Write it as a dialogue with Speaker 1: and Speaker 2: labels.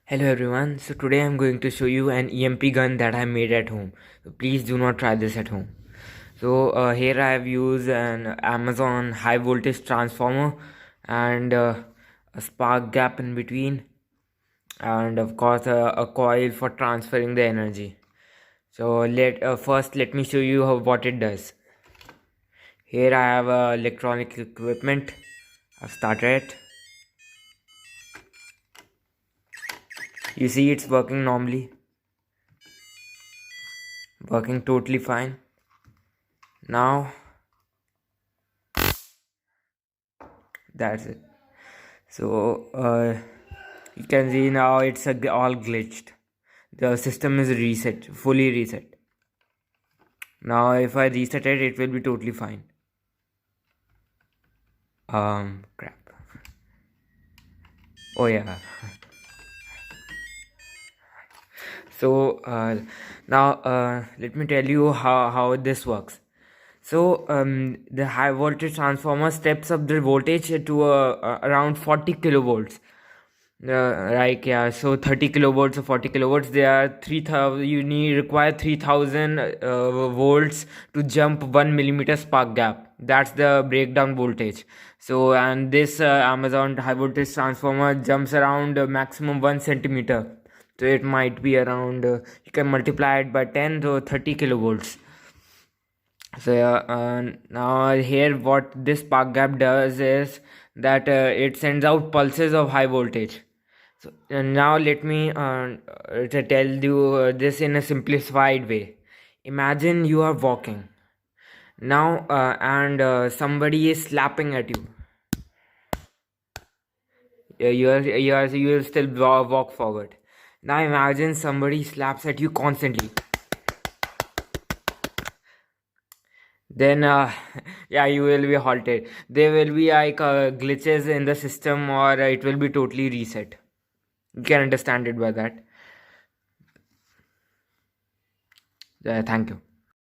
Speaker 1: Hello everyone, so today I'm going to show you an EMP gun that I made at home. So please do not try this at home. So here I have used an Amazon high voltage transformer and a spark gap in between, and of course a coil for transferring the energy. So first let me show you what it does. Here I have electronic equipment. I've started it. You see it's working normally, working totally fine. Now that's it. So you can see now it's all glitched. The system is fully reset. Now if I reset it, it will be totally fine. Crap. Oh yeah. So now let me tell you how this works. So the high voltage transformer steps up the voltage to around 40 kilovolts. So 30 kilovolts or 40 kilovolts, they are 3000. Require 3000 volts to jump 1 millimeter spark gap. That's the breakdown voltage. So and this Amazon high voltage transformer jumps around maximum 1 centimeter. So it might be around you can multiply it by 10 to 30 kilovolts. So now here what this spark gap does is that it sends out pulses of high voltage. So now let me to tell you this in a simplified way. Imagine you are walking now and somebody is slapping at you. You will still walk forward. Now imagine somebody slaps at you constantly. Then yeah, you will be halted. There will be like glitches in the system, or it will be totally reset. You can understand it by that. Thank you.